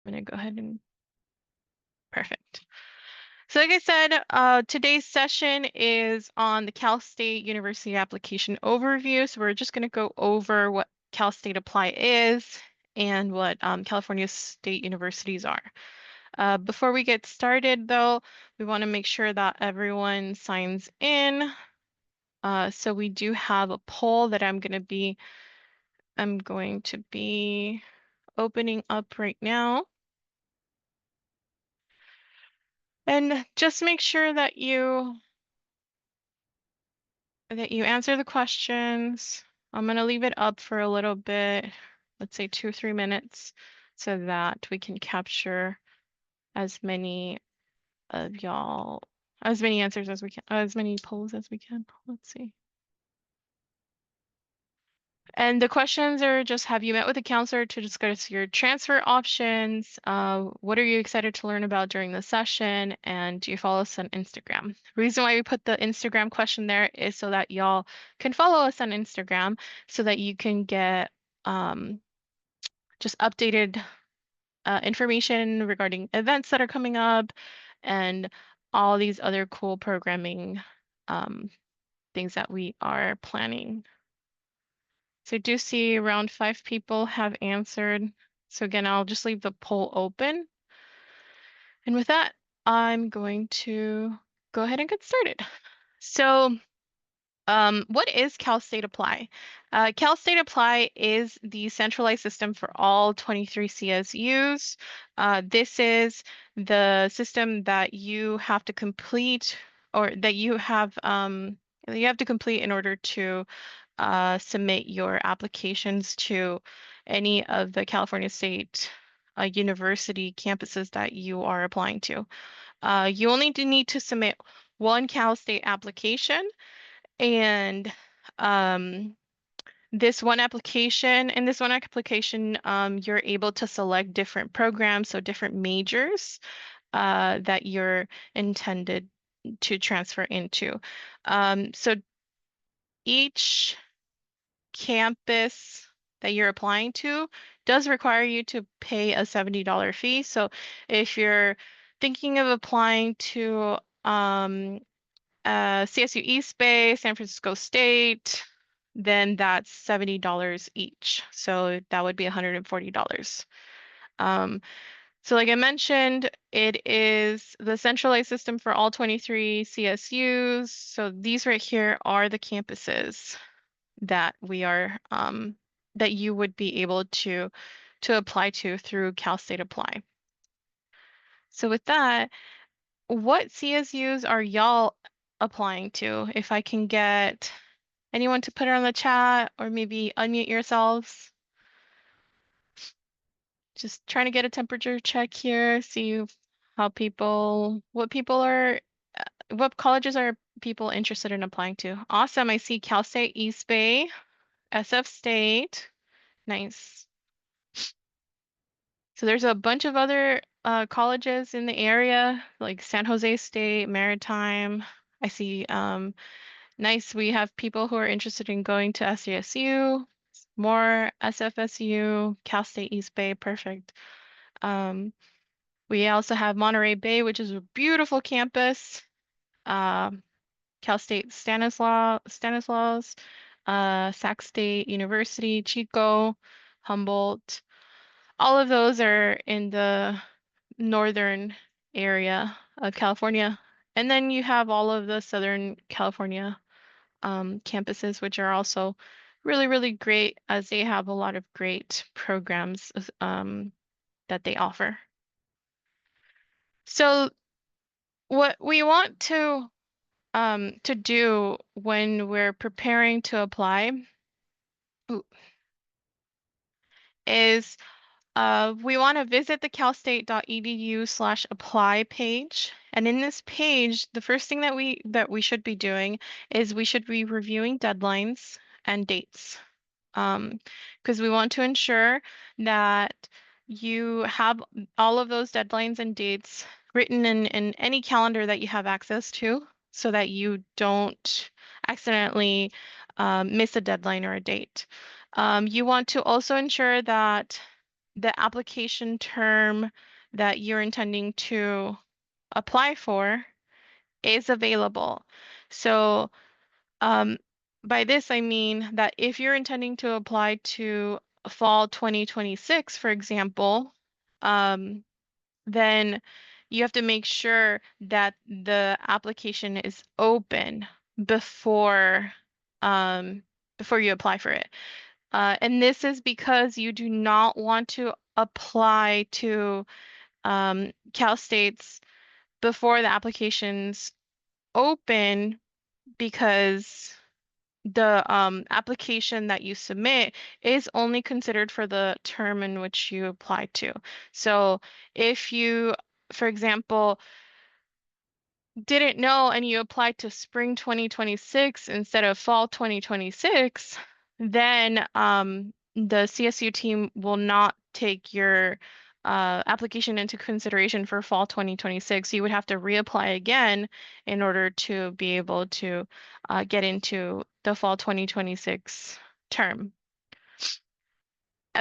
I'm going to go ahead and perfect. So like I said, today's session is on the Cal State University application overview. So we're just going to go over what Cal State Apply is and what California State Universities are. Before we get started, though, we want to make sure that everyone signs in. So we do have a poll that I'm going to be opening up right now. And just make sure that you answer the questions. I'm going to leave it up for a little bit, let's say 2 or 3 minutes, so that we can capture as many of y'all, as many answers as we can, as many polls as we can. Let's see. And the questions are just, have you met with a counselor to discuss your transfer options? What are you excited to learn about during the session? And do you follow us on Instagram? The reason why we put the Instagram question there is so that y'all can follow us on Instagram so that you can get just updated information regarding events that are coming up and all these other cool programming things that we are planning. So I do see around 5 people have answered. So again, I'll just leave the poll open. And with that, I'm going to go ahead and get started. So what is Cal State Apply? Cal State Apply is the centralized system for all 23 CSUs. This is the system that you have to complete or that you have to complete in order to submit your applications to any of the California State University campuses that you are applying to. You only need to submit one Cal State application, and in this one application, you're able to select different programs, so different majors that you're intended to transfer into. So each campus that you're applying to does require you to pay a $70 fee. So if you're thinking of applying to CSU East Bay, San Francisco State, then that's $70 each. So that would be $140. So like I mentioned, it is the centralized system for all 23 CSUs. So these right here are the campuses that we are that you would be able to apply to through Cal State Apply. So with that, what CSUs are y'all applying to? If I can get anyone to put it on the chat or maybe unmute yourselves. Just trying to get a temperature check here, see how what colleges are people interested in applying to. Awesome, I see Cal State East Bay, SF State, nice. So there's a bunch of other colleges in the area, like San Jose State, Maritime. I see, nice, we have people who are interested in going to SCSU, more SFSU, Cal State East Bay, perfect. We also have Monterey Bay, which is a beautiful campus. Cal State Stanislaus, Sac State University, Chico, Humboldt. All of those are in the northern area of California. And then you have all of the Southern California campuses, which are also really, really great as they have a lot of great programs that they offer. So what we want to do when we're preparing to apply is we want to visit the calstate.edu/apply page. And in this page, the first thing that we should be doing is we should be reviewing deadlines and dates. Because we want to ensure that you have all of those deadlines and dates written in any calendar that you have access to so that you don't accidentally miss a deadline or a date. You want to also ensure that the application term that you're intending to apply for is available. So um, by this, I mean that if you're intending to apply to fall 2026, for example, um, then you have to make sure that the application is open before before you apply for it. And this is because you do not want to apply to Cal State's before the application's open because the application that you submit is only considered for the term in which you apply to. So if you, for example, didn't know and you applied to spring 2026 instead of fall 2026, then the CSU team will not take your application into consideration for fall 2026. You would have to reapply again in order to be able to get into the fall 2026 term.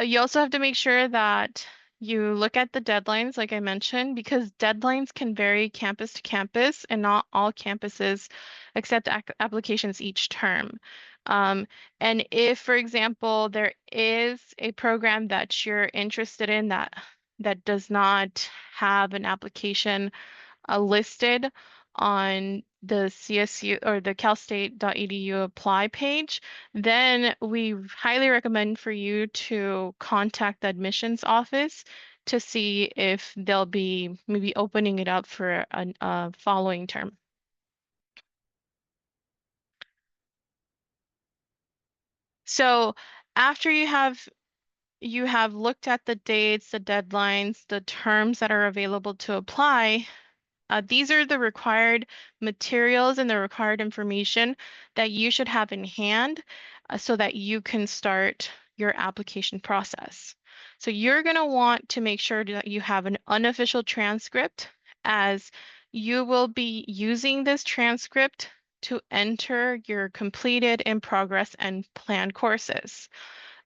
You also have to make sure that you look at the deadlines, like I mentioned, because deadlines can vary campus to campus, and not all campuses accept applications each term. Um, and if, for example, there is a program that you're interested in that does not have an application listed on the CSU or the calstate.edu apply page, then we highly recommend for you to contact the admissions office to see if they'll be maybe opening it up for a following term. So after you have looked at the dates, the deadlines, the terms that are available to apply, these are the required materials and the required information that you should have in hand so that you can start your application process. So you're going to want to make sure that you have an unofficial transcript, as you will be using this transcript to enter your completed, in progress, and planned courses.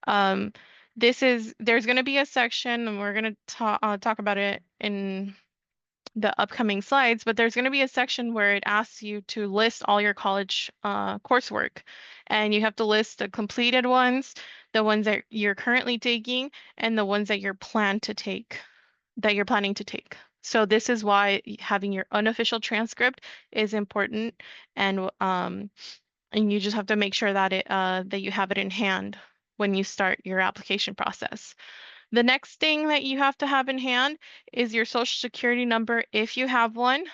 Um, there's going to be a section, and we're going to talk about it in the upcoming slides, but there's going to be a section where it asks you to list all your college coursework. And you have to list the completed ones, the ones that you're currently taking, and the ones that you're planning to take. So this is why having your unofficial transcript is important, and you just have to make sure that that you have it in hand when you start your application process. The next thing that you have to have in hand is your social security number if you have one.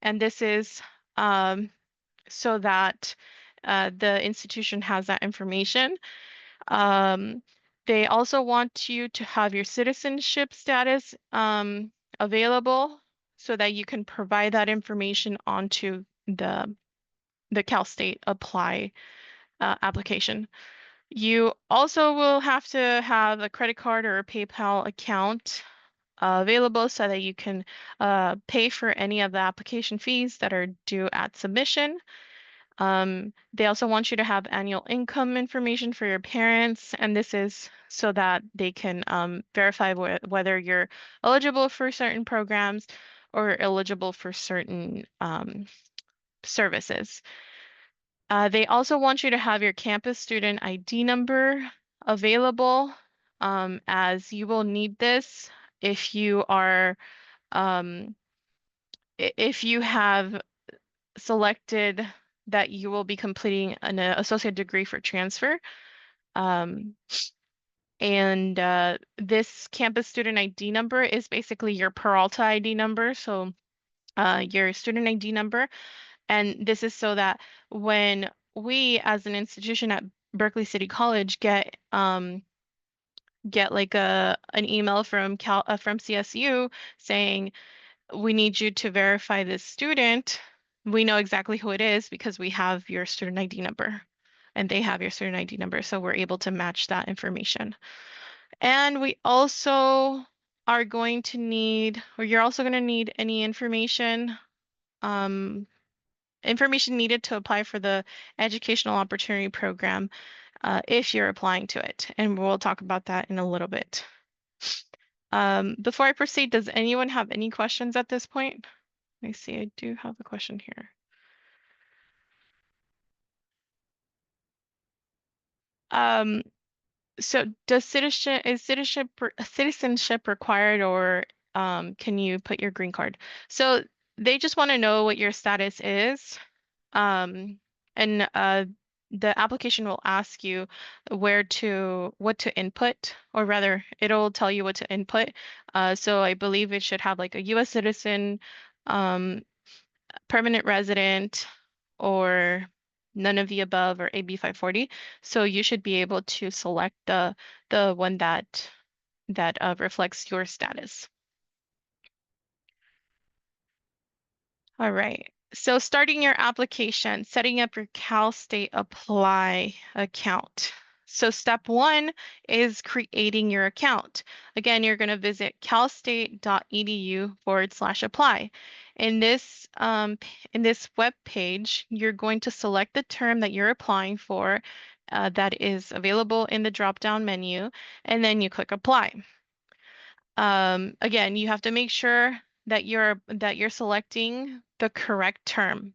And this is so that the institution has that information. They also want you to have your citizenship status available so that you can provide that information onto the Cal State Apply application. You also will have to have a credit card or a PayPal account available so that you can pay for any of the application fees that are due at submission. They also want you to have annual income information for your parents, and this is so that they can verify whether you're eligible for certain programs or eligible for certain services. They also want you to have your campus student ID number available, as you will need this if you are if you have selected that you will be completing an associate degree for transfer. Um, and this campus student ID number is basically your Peralta ID number, so your student ID number. And this is so that when we, as an institution at Berkeley City College, get like an email from from CSU saying we need you to verify this student, we know exactly who it is because we have your student ID number and they have your student ID number. So we're able to match that information. And we also are going to need, or you're also going to need any um, information needed to apply for the Educational Opportunity Program if you're applying to it. And we'll talk about that in a little bit. Before I proceed, does anyone have any questions at this point? Let me see, I do have a question here. So does citizenship required, or can you put your green card? So they just want to know what your status is. And the application will ask you what to input, or rather, it'll tell you what to input. So I believe it should have like a US citizen, um, permanent resident, or none of the above, or AB 540. So you should be able to select the one that reflects your status. All right. So starting your application, setting up your Cal State Apply account. So step one is creating your account. Again, you're going to visit calstate.edu/apply. In this web page, you're going to select the term that you're applying for, that is available in the drop-down menu, and then you click apply. Again, you have to make sure that you're selecting the correct term.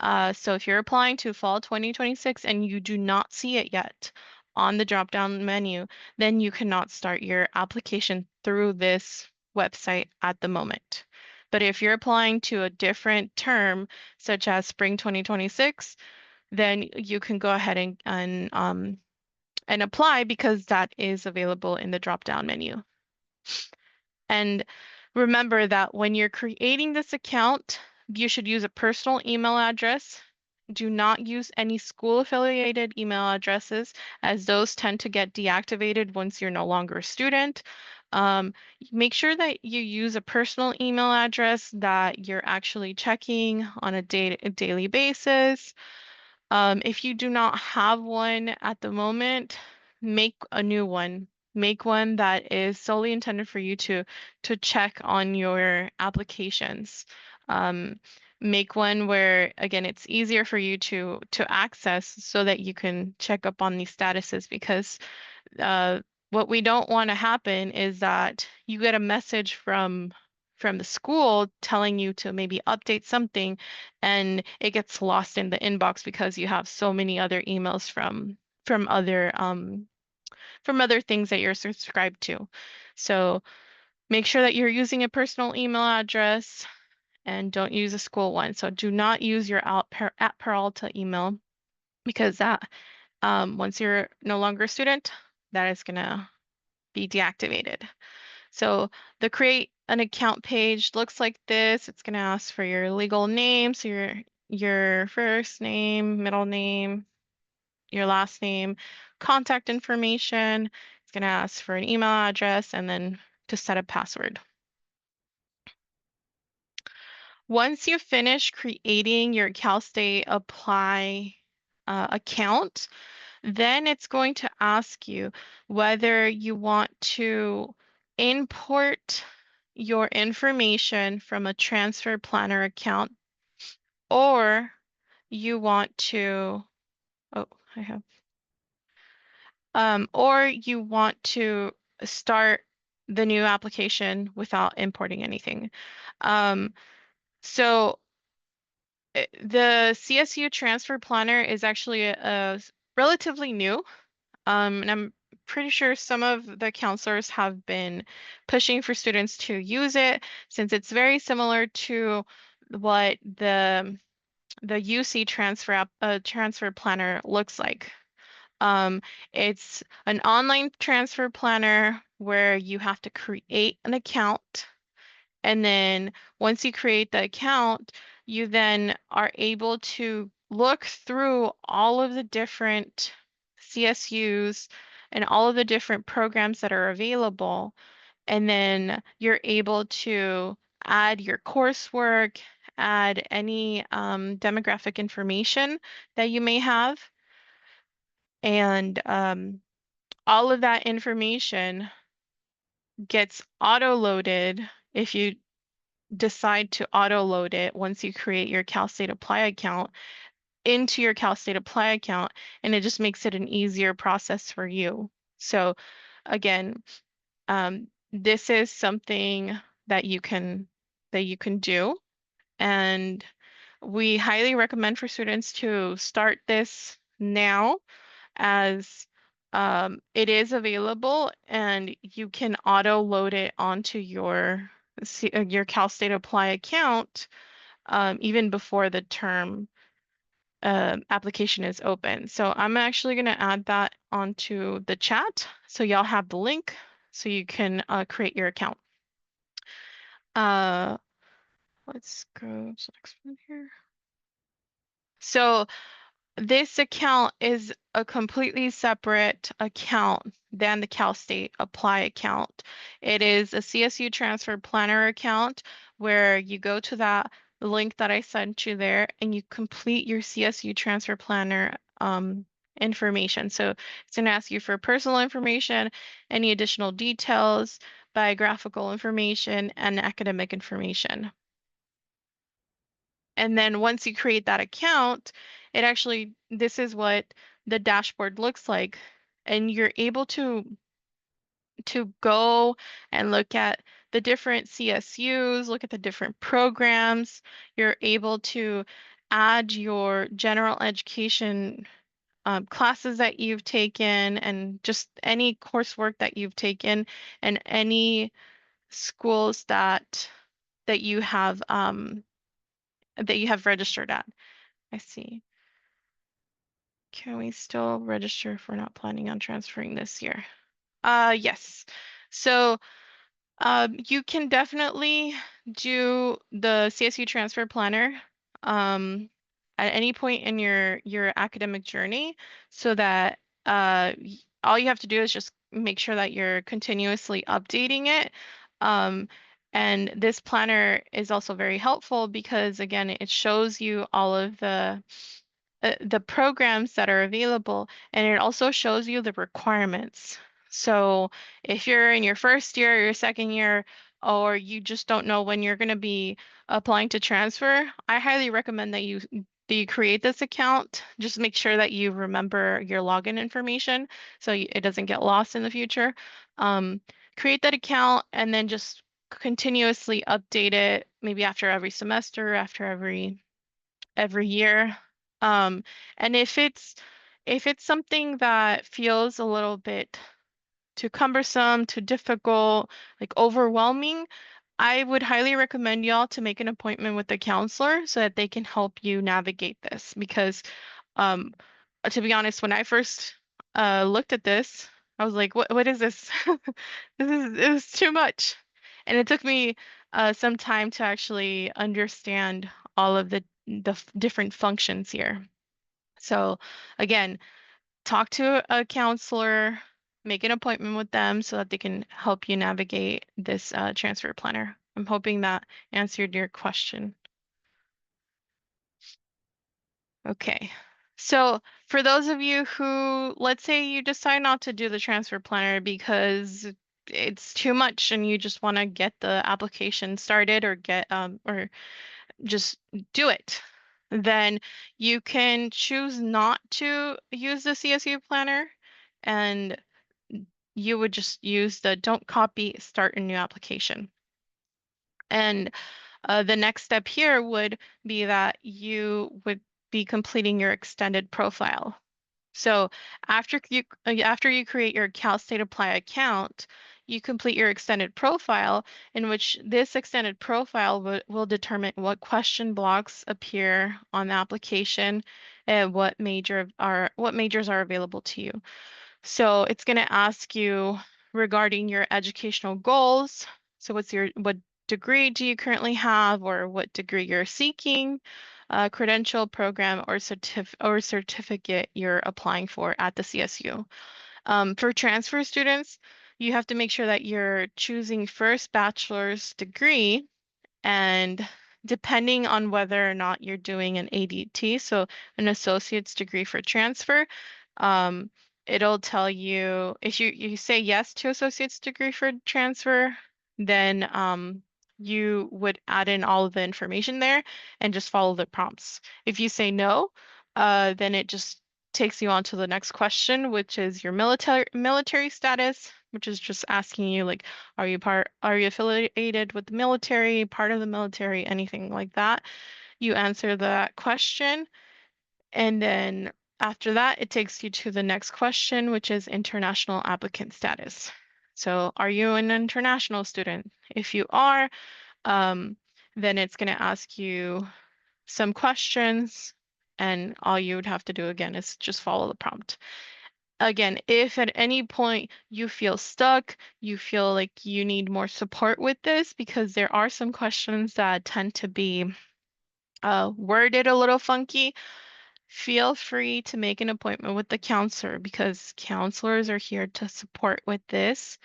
So if you're applying to fall 2026 and you do not see it yet on the drop-down menu, then you cannot start your application through this website at the moment. But if you're applying to a different term, such as spring 2026, then you can go ahead and apply, because that is available in the drop-down menu. And remember that when you're creating this account, you should use a personal email address. Do not use any school affiliated email addresses, as those tend to get deactivated once you're no longer a student. Um, Make sure that you use a personal email address that you're actually checking on a daily basis. If you do not have one at the moment, make a new one. Make one that is solely intended for you to check on your applications. Um, Make one where, again, it's easier for you to access, so that you can check up on these statuses, because uh, what we don't want to happen is that you get a message from the school telling you to maybe update something, and it gets lost in the inbox because you have so many other emails from other from other things that you're subscribed to. So make sure that you're using a personal email address, and don't use a school one. So do not use your at Peralta email, because that once you're no longer a student, that is gonna be deactivated. So the create an account page looks like this. It's gonna ask for your legal name, so your first name, middle name, your last name, contact information. It's gonna ask for an email address, and then to set a password. Once you finish creating your Cal State Apply account, then it's going to ask you whether you want to import your information from a transfer planner account, or you want to, oh, I have, or you want to start the new application without importing anything. Um, so the CSU transfer planner is actually relatively new. And I'm pretty sure some of the counselors have been pushing for students to use it, since it's very similar to what the UC transfer planner looks like. Um, it's an online transfer planner where you have to create an account, and then once you create the account, you then are able to look through all of the different CSUs and all of the different programs that are available. And then you're able to add your coursework, add any demographic information that you may have. And all of that information gets auto-loaded if you decide to auto load it once you create your Cal State Apply account into your Cal State Apply account, and it just makes it an easier process for you. So again, this is something that you can do. And we highly recommend for students to start this now, as it is available and you can auto load it onto your Cal State Apply account even before the term application is open. So I'm actually going to add that onto the chat so y'all have the link so you can create your account. Uh, let's go to the next one here. So this account is a completely separate account than the Cal State Apply account. It is a CSU Transfer Planner account where you go to that link that I sent you there and you complete your CSU Transfer Planner information. So it's going to ask you for personal information, any additional details, biographical information, and academic information. And then once you create that account, this is what the dashboard looks like. And you're able to go and look at the different CSUs, look at the different programs. You're able to add your general education classes that you've taken and just any coursework that you've taken and any schools that you have registered at. I see. Can we still register if we're not planning on transferring this year? Yes. So you can definitely do the CSU Transfer Planner at any point in your academic journey, so that all you have to do is just make sure that you're continuously updating it. Um, and this planner is also very helpful because again, it shows you all of the programs that are available, and it also shows you the requirements. So if you're in your first year, or your second year, or you just don't know when you're going to be applying to transfer, I highly recommend that you create this account. Just make sure that you remember your login information so it doesn't get lost in the future. Um, Create that account and then just continuously update it, maybe after every semester, after every year. Um, and if it's something that feels a little bit too cumbersome, too difficult, like overwhelming, I would highly recommend y'all to make an appointment with a counselor so that they can help you navigate this. Because um, to be honest, when I first looked at this, I was like, what is this? It was too much. And it took me some time to actually understand all of the different functions here. So again, talk to a counselor, make an appointment with them so that they can help you navigate this transfer planner. I'm hoping that answered your question. Okay. So for those of you who, let's say you decide not to do the transfer planner because it's too much and you just want to get the application started or or just do it, then you can choose not to use the CSU planner, and you would just use the don't copy, start a new application. And the next step here would be that you would be completing your extended profile. So after you create your Cal State Apply account, you complete your extended profile, in which this extended profile will determine what question blocks appear on the application and what majors are available to you. So it's going to ask you regarding your educational goals. So what degree do you currently have, or what degree you're seeking, credential, program, or certificate you're applying for at the CSU. For transfer students, you have to make sure that you're choosing first bachelor's degree, and depending on whether or not you're doing an ADT, so an associate's degree for transfer, um, it'll tell you if you say yes to associate's degree for transfer, then you would add in all of the information there and just follow the prompts. If you say no, then it just takes you on to the next question, which is your military status. which is just asking you like, are you affiliated with the military, part of the military, anything like that. You answer that question, and then after that, it takes you to the next question, which is international applicant status. So are you an international student? If you are, um, then it's going to ask you some questions, and all you would have to do again is just follow the prompt. Again, if at any point you feel stuck, you feel like you need more support with this, because there are some questions that tend to be worded a little funky, feel free to make an appointment with the counselor, because counselors are here to support with this.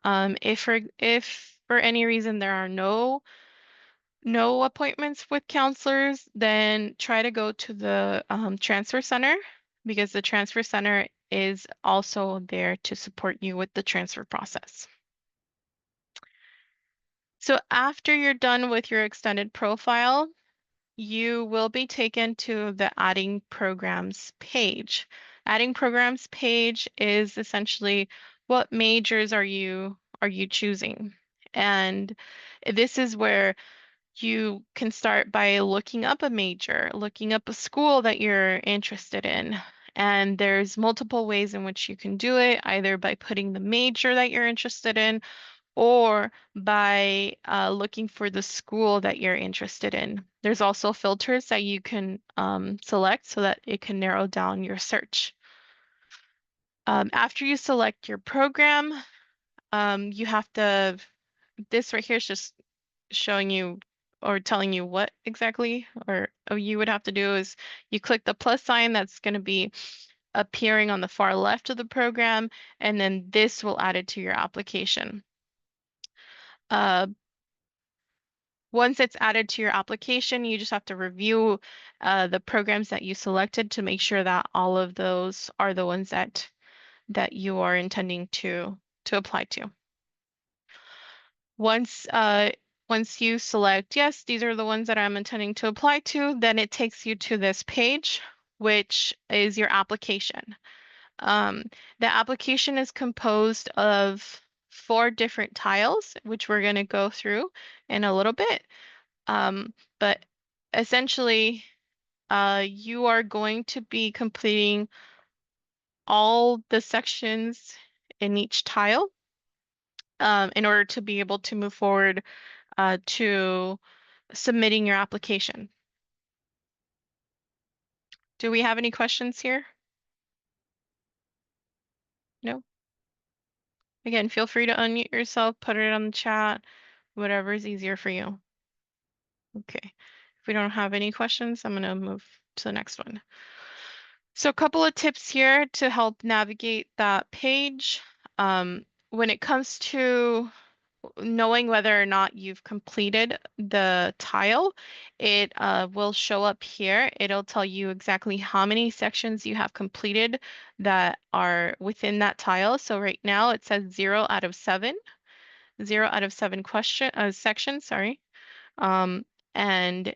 If for any reason there are no appointments with counselors, then try to go to the transfer center, because the transfer center is also there to support you with the transfer process. So after you're done with your extended profile, you will be taken to the adding programs page. Adding programs page is essentially what majors are you choosing? And this is where you can start by looking up a major, looking up a school that you're interested in. And there's multiple ways in which you can do it, either by putting the major that you're interested in, or by looking for the school that you're interested in. There's also filters that you can select so that it can narrow down your search. After you select your program, you have to, this right here is just showing you or telling you what exactly or you would have to do is you click the plus sign that's going to be appearing on the far left of the program, and then this will add it to your application. Uh, Once it's added to your application, you just have to review the programs that you selected to make sure that all of those are the ones that you are intending to apply to. Once once you select, yes, these are the ones that I'm intending to apply to, then it takes you to this page, which is your application. The application is composed of 4 different tiles, which we're going to go through in a little bit. But essentially, you are going to be completing all the sections in each tile in order to be able to move forward to submitting your application. Do we have any questions here? No? Again, feel free to unmute yourself, put it on the chat, whatever is easier for you. Okay. If we don't have any questions, I'm going to move to the next one. So a couple of tips here to help navigate that page. When it comes to knowing whether or not you've completed the tile, it will show up here. It'll tell you exactly how many sections you have completed that are within that tile. So right now it says 0 out of 7, 0 out of 7 sections, sorry. And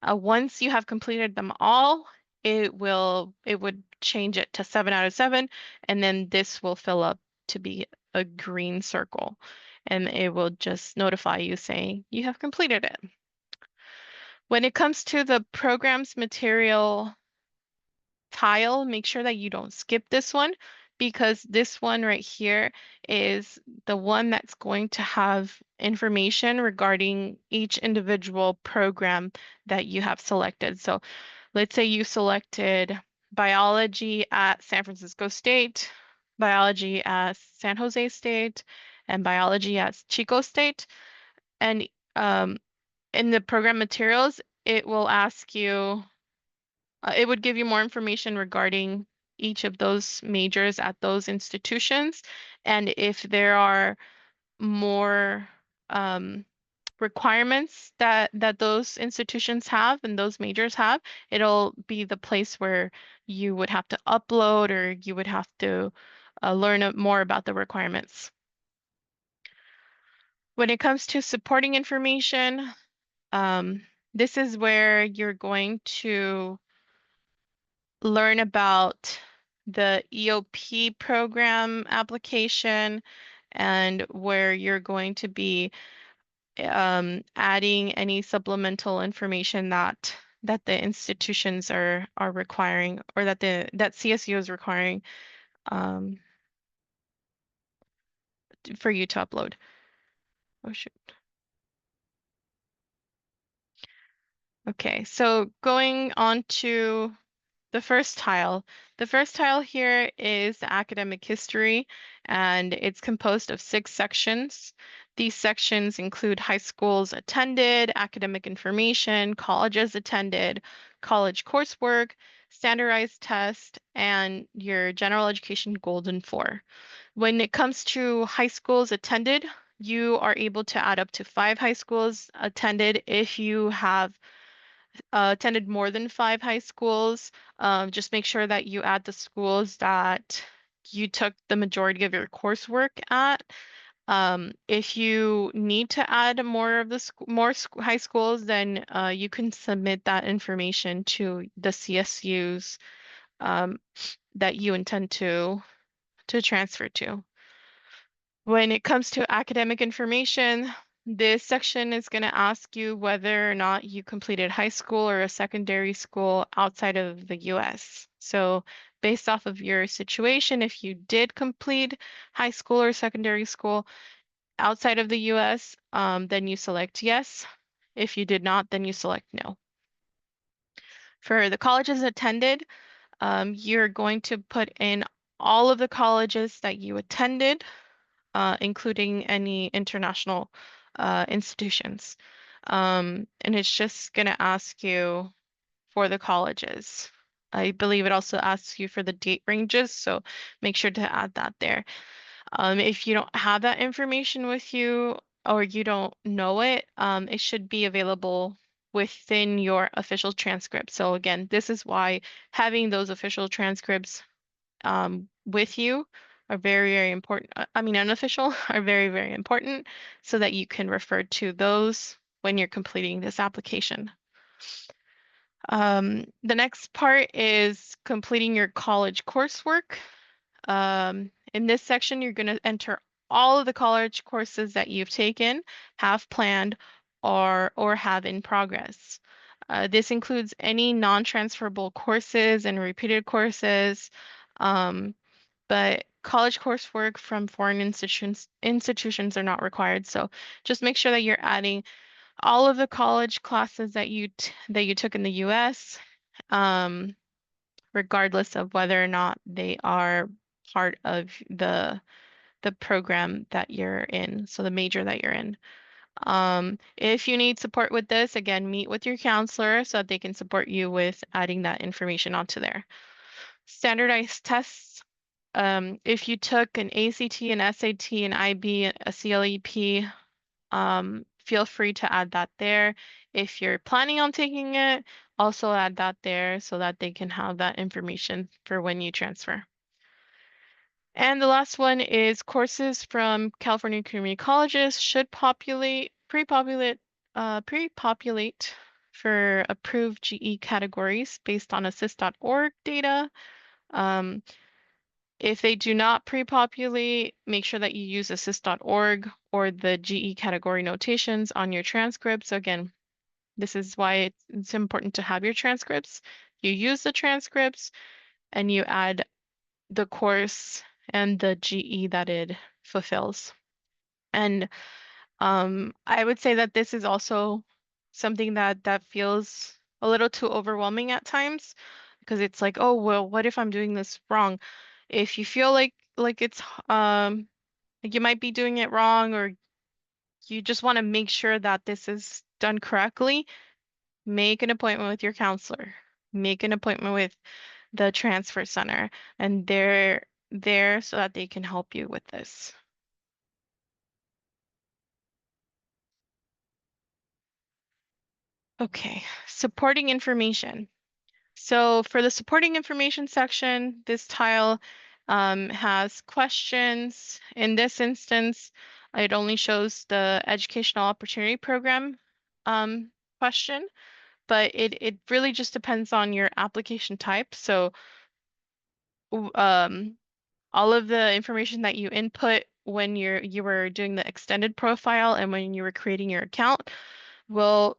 once you have completed them all, it would change it to 7 out of 7, and then this will fill up to be a green circle, and it will just notify you saying you have completed it. When it comes to the program's material tile, make sure that you don't skip this one, because this one right here is the one that's going to have information regarding each individual program that you have selected. So let's say you selected biology at San Francisco State, biology at San Jose State, and biology at Chico State. And in the program materials, it will ask you, it would give you more information regarding each of those majors at those institutions. And if there are more requirements that those institutions have and those majors have, it'll be the place where you would have to upload, or you would have to learn more about the requirements. When it comes to supporting information, this is where you're going to learn about the EOP program application and where you're going to be adding any supplemental information that the institutions are requiring, or that CSU is requiring um, for you to upload. Oh shoot. Okay, so going on to the first tile. The first tile here is academic history, and it's composed of 6 sections. These sections include high schools attended, academic information, colleges attended, college coursework, standardized test, and your general education golden 4. When it comes to high schools attended, you are able to add up to 5 high schools attended if you have attended more than 5 high schools. Just make sure that you add the schools that you took the majority of your coursework at. If you need to add more of the high schools, then you can submit that information to the CSUs um, that you intend to transfer to. When it comes to academic information, this section is going to ask you whether or not you completed high school or a secondary school outside of the US. So based off of your situation, if you did complete high school or secondary school outside of the US, then you select yes. If you did not, then you select no. For the colleges attended, you're going to put in all of the colleges that you attended, including any international institutions. And it's just going to ask you for the colleges. I believe it also asks you for the date ranges, so make sure to add that there. If you don't have that information with you or you don't know it, it should be available within your official transcript. So again, this is why having those official transcripts with you are very, very important. I mean, unofficial are very, very important so that you can refer to those when you're completing this application. The next part is completing your college coursework. In this section, you're going to enter all of the college courses that you've taken, have planned, or have in progress. This includes any non-transferable courses and repeated courses, but college coursework from foreign institutions are not required. So just make sure that you're adding all of the college classes that you took in the US, um, regardless of whether or not they are part of the program that you're in, so the major that you're in. If you need support with this, again, meet with your counselor so that they can support you with adding that information onto there. Standardized tests. If you took an ACT, an SAT, an IB, a CLEP, feel free to add that there. If you're planning on taking it, also add that there so that they can have that information for when you transfer. And the last one is courses from California community colleges should pre-populate for approved GE categories based on assist.org data. Um, if they do not pre-populate, make sure that you use assist.org or the GE category notations on your transcripts. So again, this is why it's important to have your transcripts. You use the transcripts and you add the course and the GE that it fulfills. And I would say that this is also something that feels a little too overwhelming at times because it's like, oh, well, what if I'm doing this wrong? If you feel like it's like you might be doing it wrong, or you just want to make sure that this is done correctly, make an appointment with your counselor. Make an appointment with the transfer center, and they're there so that they can help you with this. Okay, supporting information. So for the supporting information section, this tile has questions. In this instance, it only shows the Educational Opportunity Program question, but it really just depends on your application type. So all of the information that you input when you were doing the extended profile and when you were creating your account will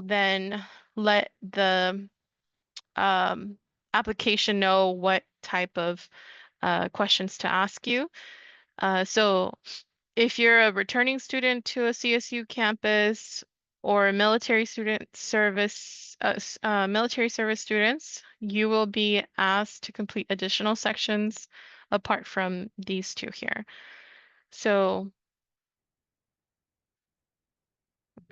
then let the application know what type of questions to ask you. So if you're a returning student to a CSU campus or a military service students, you will be asked to complete additional sections apart from these two here. So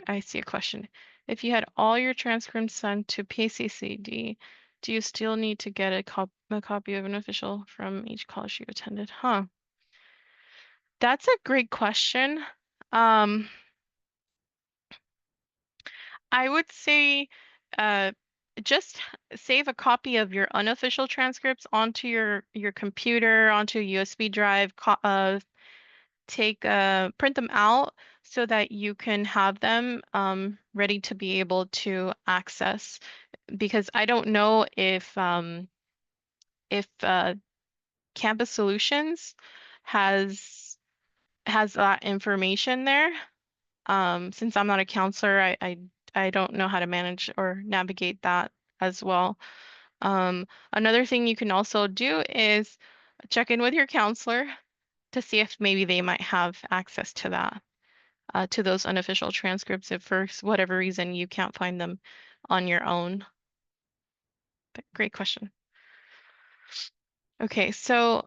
I see a question. If you had all your transcripts sent to PCCD, do you still need to get a copy of an official from each college you attended? Huh. That's a great question. Um, I would say uh, just save a copy of your unofficial transcripts onto your computer, onto a USB drive, print them out so that you can have them ready to be able to access. Because I don't know if Campus Solutions has has that information there. Since I'm not a counselor, I don't know how to manage or navigate that as well. Another thing you can also do is check in with your counselor to see if maybe they might have access to that, to those unofficial transcripts if for whatever reason you can't find them on your own. But great question. Okay, so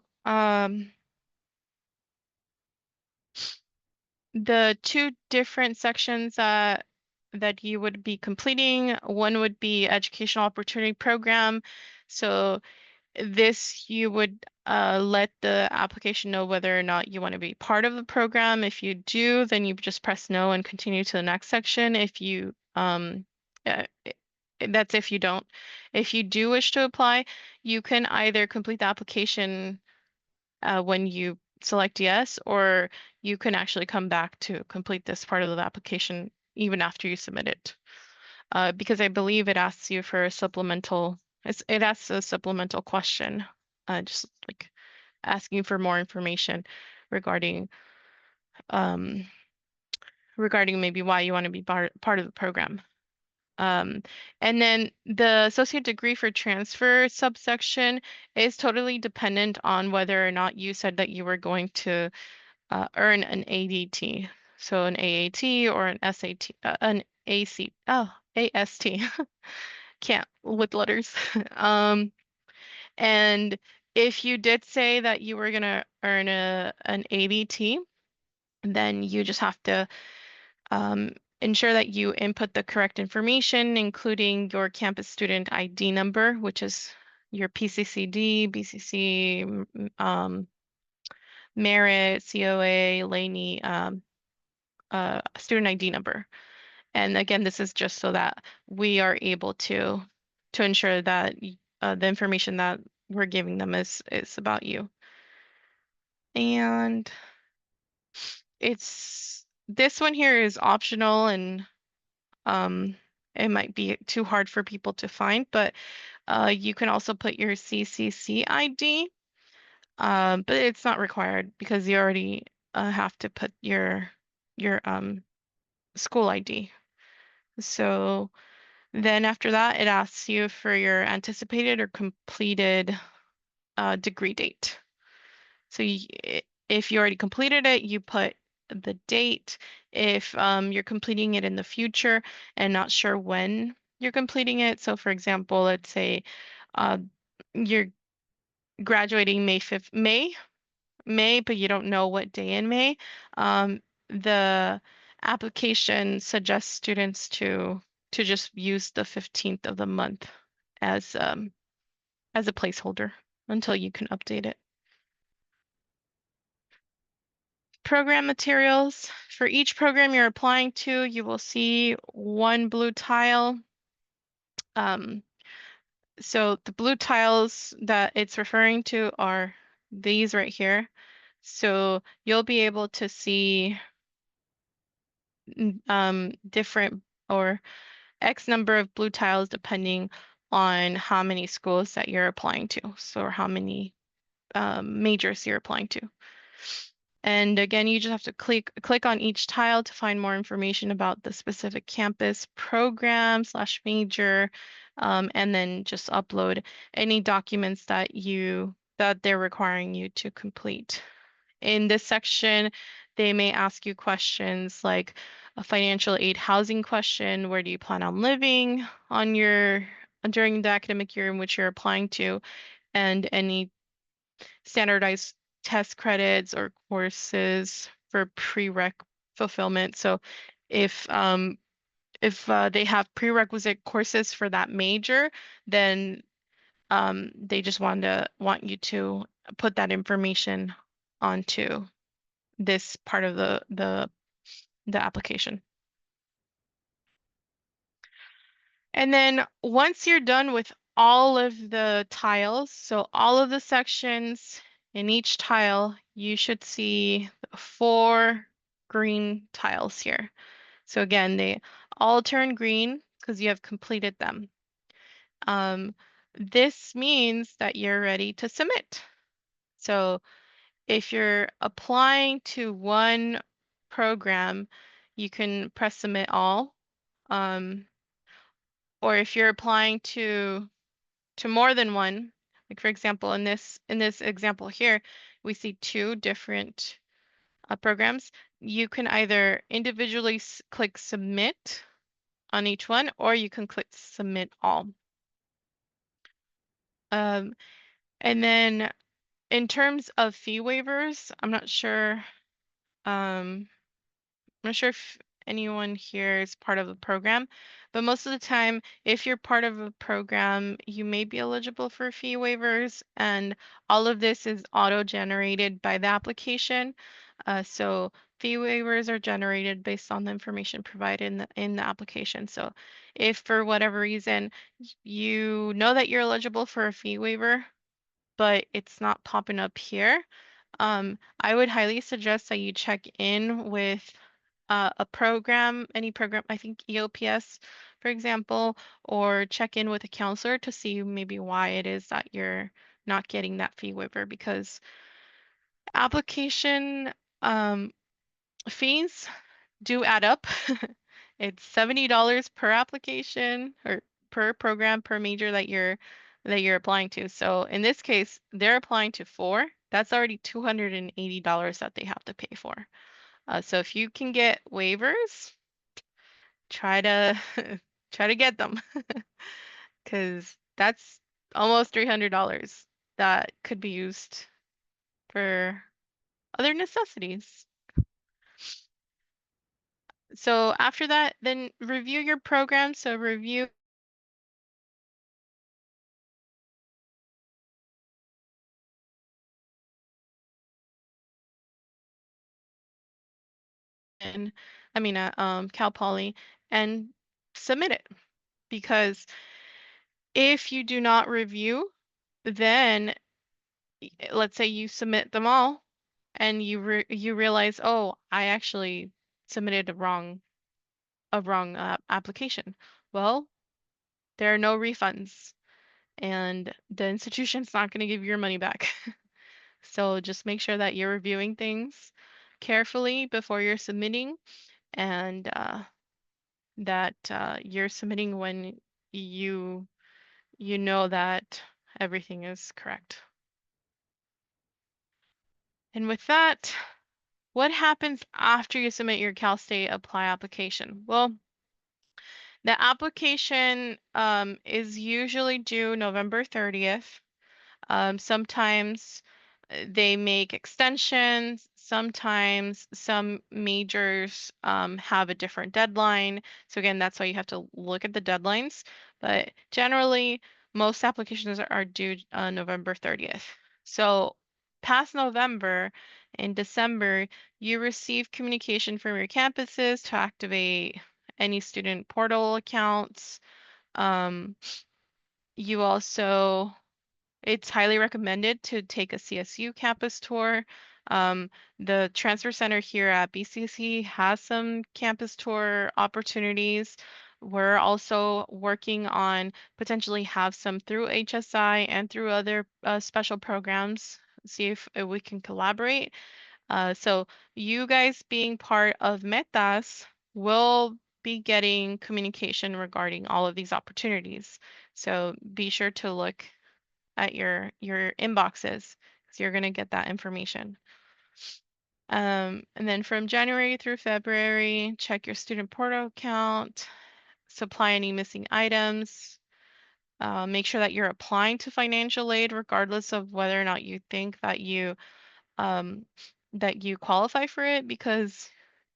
the two different sections that you would be completing, one would be Educational Opportunity Program. So this you would let the application know whether or not you want to be part of the program. If you do, then you just press no and continue to the next section. If you that's if you don't. If you do wish to apply, you can either complete the application when you select yes, or you can actually come back to complete this part of the application even after you submit it. Because I believe it asks you for a supplemental, it asks a supplemental question, just like asking for more information regarding um, regarding maybe why you want to be part of the program. Um, and then the associate degree for transfer subsection is totally dependent on whether or not you said that you were going to earn an ADT. So an AAT or an SAT, an AC, oh, AST. Can't with letters. And if you did say that you were gonna earn an ADT, then you just have to um, ensure that you input the correct information, including your campus student ID number, which is your PCCD, BCC, Merit, COA, Laney, student ID number. And again, this is just so that we are able to ensure that the information that we're giving them is about you. And it's this one here is optional and um, it might be too hard for people to find, but you can also put your CCC ID, but it's not required because you already have to put your school ID. So then after that, it asks you for your anticipated or completed degree date. So if you already completed it, you put the date. If you're completing it in the future and not sure when you're completing it, so for example, let's say uh, you're graduating May 5th, May, but you don't know what day in May, the application suggests students to just use the 15th of the month as a placeholder until you can update it. Program materials. For each program you're applying to, you will see one blue tile. Um, so the blue tiles that it's referring to are these right here. So you'll be able to see different or X number of blue tiles depending on how many schools that you're applying to. So or how many majors you're applying to. And again, you just have to click on each tile to find more information about the specific campus program slash major, and then just upload any documents that they're requiring you to complete. In this section, they may ask you questions like a financial aid housing question, where do you plan on living during the academic year in which you're applying to, and any standardized test credits or courses for prereq fulfillment. So if they have prerequisite courses for that major, then they just want you to put that information onto this part of the application. And then once you're done with all of the tiles, so all of the sections in each tile, you should see 4 green tiles here. So again, they all turn green because you have completed them. This means that you're ready to submit. So if you're applying to one program, you can press submit all. Or if you're applying to more than one, like for example, in this example here, we see 2 different programs. You can either individually click submit on each one, or you can click submit all. Um, and then in terms of fee waivers, um, I'm not sure if anyone here is part of a program, but most of the time, if you're part of a program, you may be eligible for fee waivers, and all of this is auto-generated by the application. So fee waivers are generated based on the information provided in the application. So if for whatever reason you know that you're eligible for a fee waiver, but it's not popping up here, I would highly suggest that you check in with any program, I think EOPS, for example, or check in with a counselor to see maybe why it is that you're not getting that fee waiver, because application fees do add up. It's $70 per application or per program, per major that you're applying to. So in this case, they're applying to 4. That's already $280 that they have to pay for. So if you can get waivers, try to try to get them, because that's almost $300 that could be used for other necessities. So after that, then review your program. So review in, Cal Poly, and submit it. Because if you do not review, then let's say you submit them all and you realize, oh, I actually submitted a wrong application. Well, there are no refunds, and the institution's not going to give you your money back. So just make sure that you're reviewing things carefully before you're submitting, and that you're submitting when you you know that everything is correct. And with that, what happens after you submit your Cal State Apply application? Well, the application is usually due November 30th. Sometimes they make extensions. Sometimes some majors have a different deadline. So again, that's why you have to look at the deadlines. But generally, most applications are due November 30th. So past November, in December, you receive communication from your campuses to activate any student portal accounts. Um, you also It's highly recommended to take a CSU campus tour. The transfer center here at BCC has some campus tour opportunities. We're also working on potentially have some through HSI and through other special programs, see if we can collaborate. So you guys being part of METAS will be getting communication regarding all of these opportunities. So be sure to look at your inboxes because you're going to get that information. And then from January through February, check your student portal account, supply any missing items, make sure that you're applying to financial aid regardless of whether or not you think um, that you qualify for it, because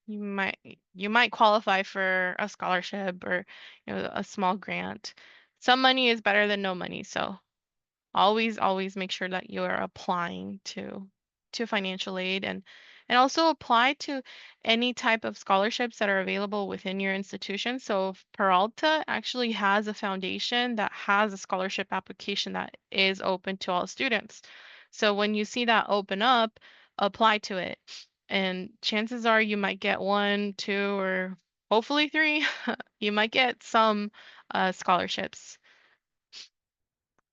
you might qualify for a scholarship or a small grant. Some money is better than no money, so always make sure that you're applying to financial aid, and also apply to any type of scholarships that are available within your institution. So if Peralta actually has a foundation that has a scholarship application that is open to all students. So when you see that open up, apply to it. And chances are you might get one, two, or hopefully three. You might get some scholarships.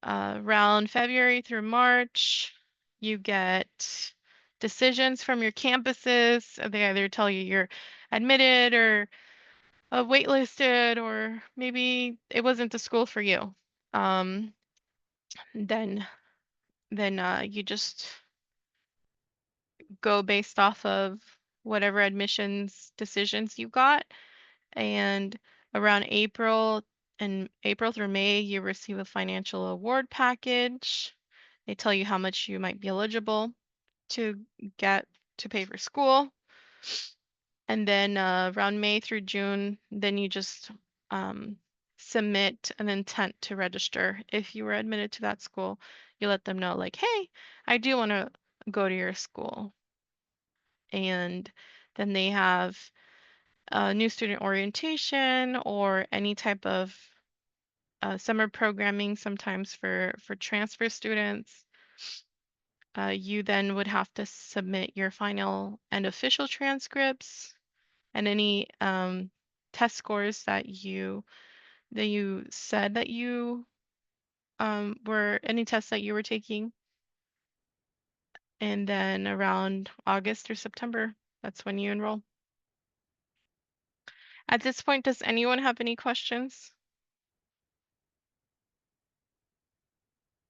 Around February through March, you get decisions from your campuses. They either tell you you're admitted or waitlisted, or maybe it wasn't the school for you. Um, then then you just go based off of whatever admissions decisions you got. And around April through May, you receive a financial award package. They tell you how much you might be eligible to get to pay for school. And then around May through June, then you just um, submit an intent to register. If you were admitted to that school, you let them know, like, hey, I do want to go to your school. And then they have new student orientation or any type of summer programming, sometimes for transfer students. You then would have to submit your final and official transcripts and any test scores that you said that you were any tests that you were taking. And then around August or September, that's when you enroll. At this point, does anyone have any questions?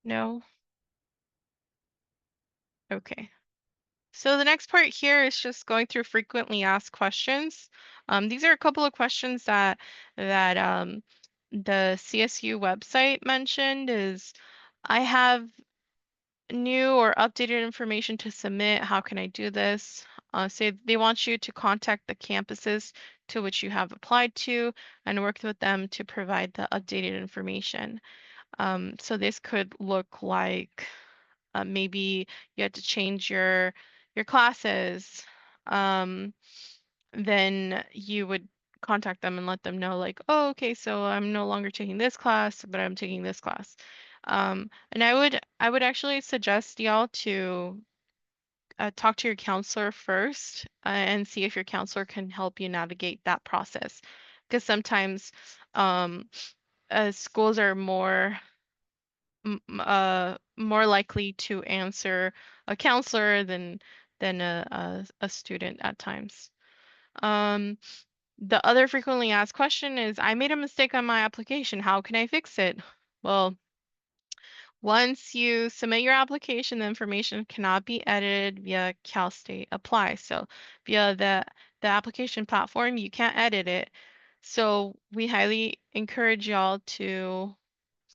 No? Okay. So the next part here is just going through frequently asked questions. These are a couple of questions that the CSU website mentioned. Is I have new or updated information to submit. How can I do this? Say they want you to contact the campuses to which you have applied to and work with them to provide the updated information. So this could look like maybe you had to change your classes. Um, then you would contact them and let them know, like, oh, okay, so I'm no longer taking this class, but I'm taking this class. And I would actually suggest y'all to talk to your counselor first and see if your counselor can help you navigate that process, because sometimes um, schools are more likely to answer a counselor than a student at times. Um, the other frequently asked question is, I made a mistake on my application. How can I fix it? Well, once you submit your application, the information cannot be edited via CalState Apply. So via the application platform, you can't edit it. So we highly encourage y'all to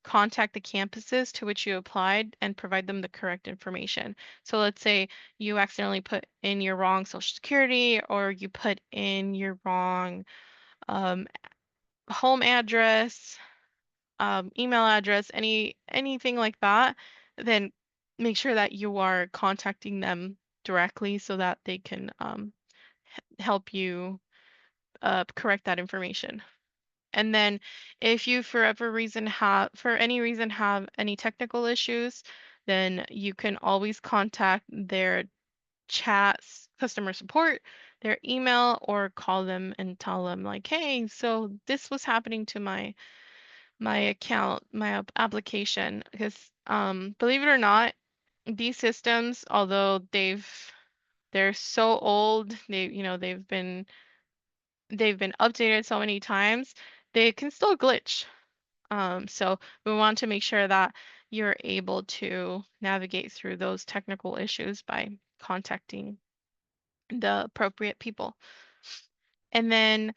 contact the campuses to which you applied and provide them the correct information. So let's say you accidentally put in your wrong social security, or you put in your wrong um, home address, email address, anything like that, then make sure that you are contacting them directly so that they can help you correct that information. And then if you for any reason have any technical issues, then you can always contact their chats, customer support, their email, or call them and tell them, like, hey, so this was happening to my account, my application. Because believe it or not, these systems, although they've they're so old, they've been updated so many times, they can still glitch. So we want to make sure that you're able to navigate through those technical issues by contacting the appropriate people. And then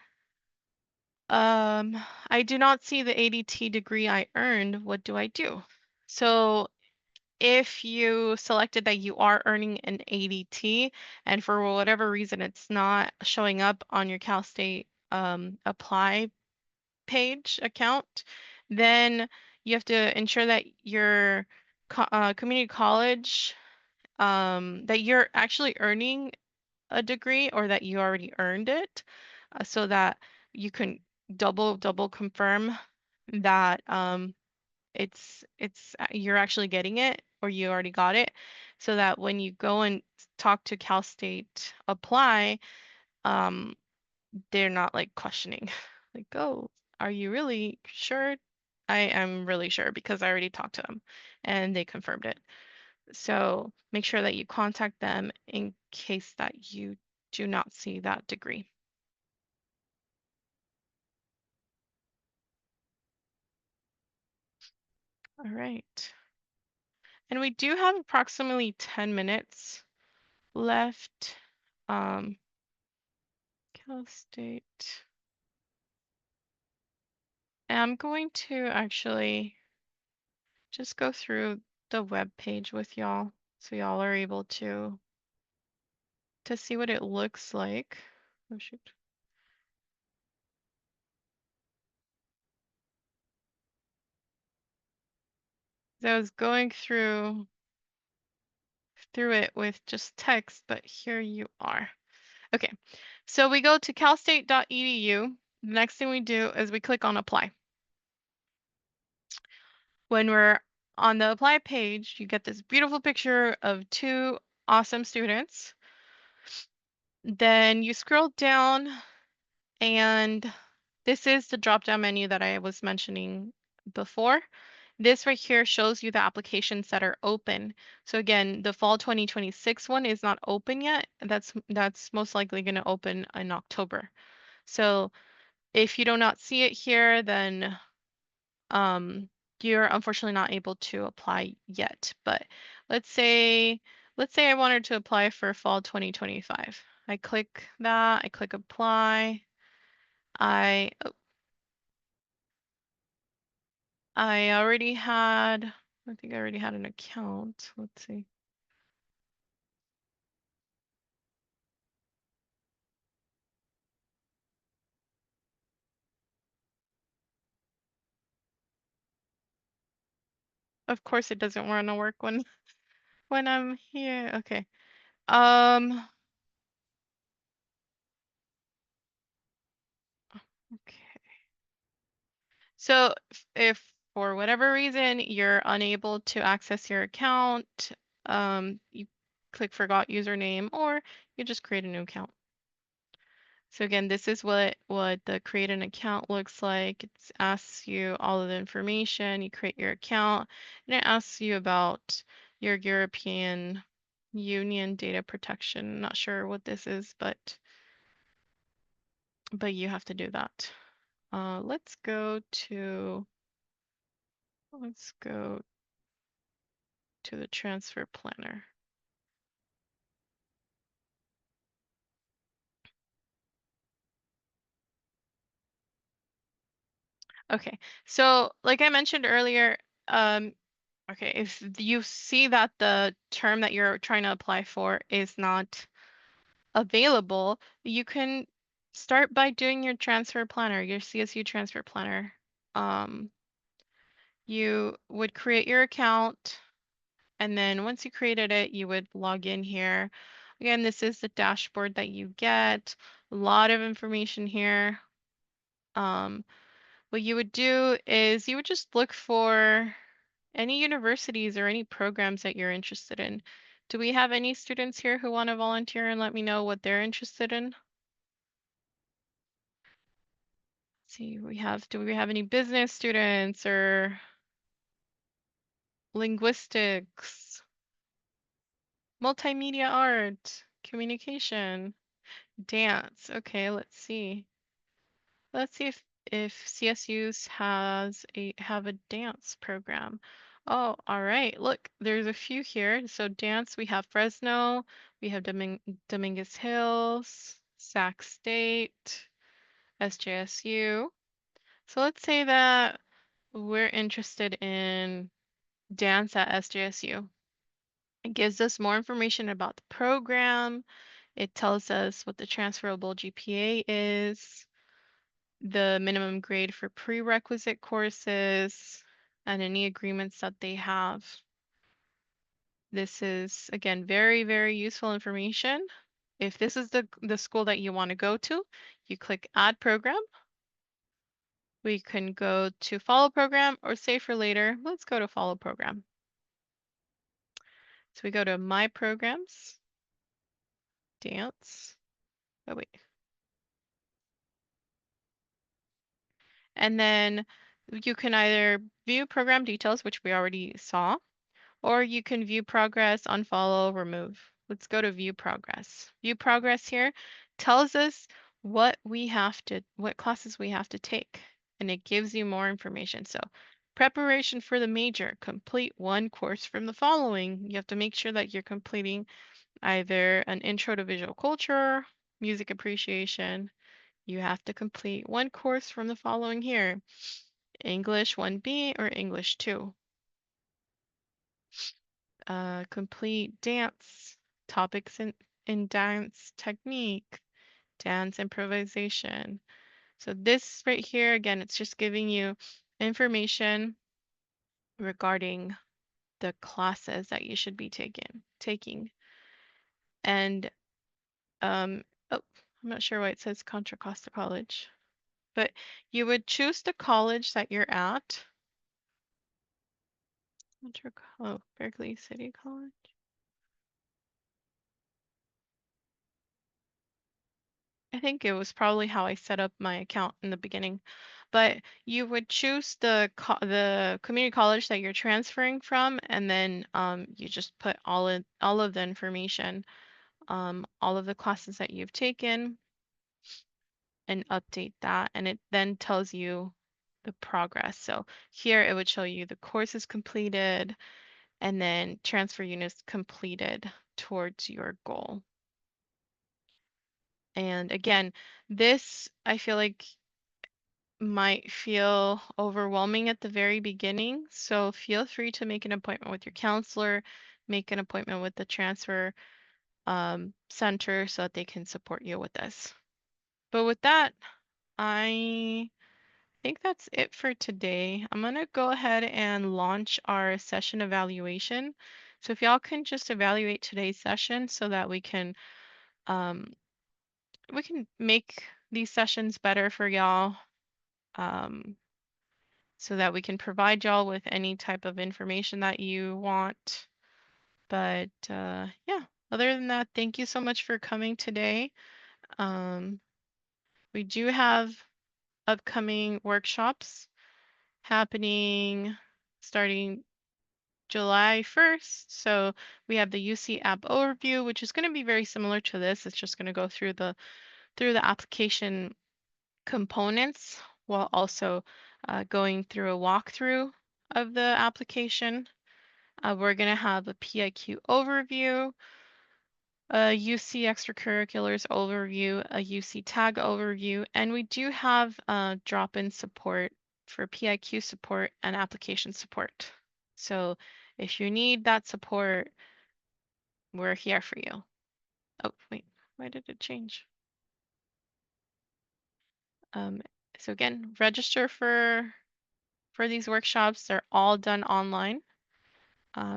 I do not see the ADT degree I earned. What do I do? So if you selected that you are earning an ADT and for whatever reason it's not showing up on your Cal State apply page account, then you have to ensure that your community college, that you're actually earning a degree or that you already earned it, so that you can double confirm that you're actually getting it or you already got it, so that when you go and talk to Cal State apply, um, they're not like questioning, like, oh, are you really sure? I am really sure because I already talked to them and they confirmed it. So make sure that you contact them in case that you do not see that degree. All right. And we do have approximately 10 minutes left. Um, Cal State. And I'm going to actually just go through the web page with y'all so y'all are able to see what it looks like. Oh shoot. I was going through it with just text, but here you are. Okay, so we go to calstate.edu. The next thing we do is we click on apply. When we're on the apply page, you get this beautiful picture of two awesome students. Then you scroll down and this is the drop-down menu that I was mentioning before. This right here shows you the applications that are open. So again, the fall 2026 one is not open yet. That's most likely going to open in October. So if you do not see it here, then you're unfortunately not able to apply yet. But let's say I wanted to apply for fall 2025. I click that, I click apply. Oh, I think I already had an account. Let's see. Of course, it doesn't want to work when I'm here. Okay. Okay. So if for whatever reason you're unable to access your account, you click forgot username or you just create a new account. So again, this is what the create an account looks like. It asks you all of the information, you create your account, and it asks you about your European Union data protection. Not sure what this is, but you have to do that. Let's go to the transfer planner. Okay, so like I mentioned earlier, okay, if you see that the term that you're trying to apply for is not available, you can start by doing your transfer planner, your CSU transfer planner. You would create your account, and then once you created it, you would log in here. Again, this is the dashboard that you get. A lot of information here. What you would do is you would just look for any universities or any programs that you're interested in. Do we have any students here who want to volunteer and let me know what they're interested in? Let's see, do we have any business students or linguistics, multimedia art? Communication, dance. Okay, let's see. Let's see if CSUs have a dance program. Oh, all right. Look, there's a few here. So dance, we have Fresno, we have Dominguez Hills, Sac State, SJSU. So let's say that we're interested in dance at SJSU. It gives us more information about the program. It tells us what the transferable GPA is, the minimum grade for prerequisite courses, and any agreements that they have. This is, again, very, very useful information. If this is the school that you want to go to, you click Add Program. We can go to Follow Program or Save for Later. Let's go to Follow Program. So we go to My Programs, Dance. Oh, wait. And then you can either view program details, which we already saw, or you can view progress, unfollow, remove. Let's go to view progress. View progress here tells us what classes we have to take, and it gives you more information. So preparation for the major, complete one course from the following. You have to make sure that you're completing either an intro to visual culture, music appreciation. You have to complete one course from the following here. English 1B or English 2. Complete dance, topics in dance technique, dance improvisation. So this right here, again, it's just giving you information regarding the classes that you should be taking. And oh, I'm not sure why it says Contra Costa College, but you would choose the college that you're at. Oh, Berkeley City College. I think it was probably how I set up my account in the beginning. But you would choose the community college that you're transferring from, and then you just put all of the information, all of the classes that you've taken, and update that, and it then tells you the progress. So here it would show you the courses completed, and then transfer units completed towards your goal. And again, this I feel like might feel overwhelming at the very beginning. So feel free to make an appointment with your counselor, make an appointment with the transfer center so that they can support you with this. But with that, I think that's it for today. I'm going to go ahead and launch our session evaluation. So if y'all can just evaluate today's session so that um, we can make these sessions better for y'all. So that we can provide y'all with any type of information that you want. But yeah, other than that, thank you so much for coming today. We do have upcoming workshops happening starting July 1st. So we have the UC app overview, which is going to be very similar to this. It's just going to go through the application components while also going through a walkthrough of the application. We're going to have a PIQ overview, a UC extracurriculars overview, a UC tag overview, and we do have drop-in support for PIQ support and application support. So if you need that support, we're here for you. Oh, wait, why did it change? So again, register for these workshops. They're all done online.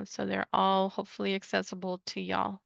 So they're all hopefully accessible to y'all.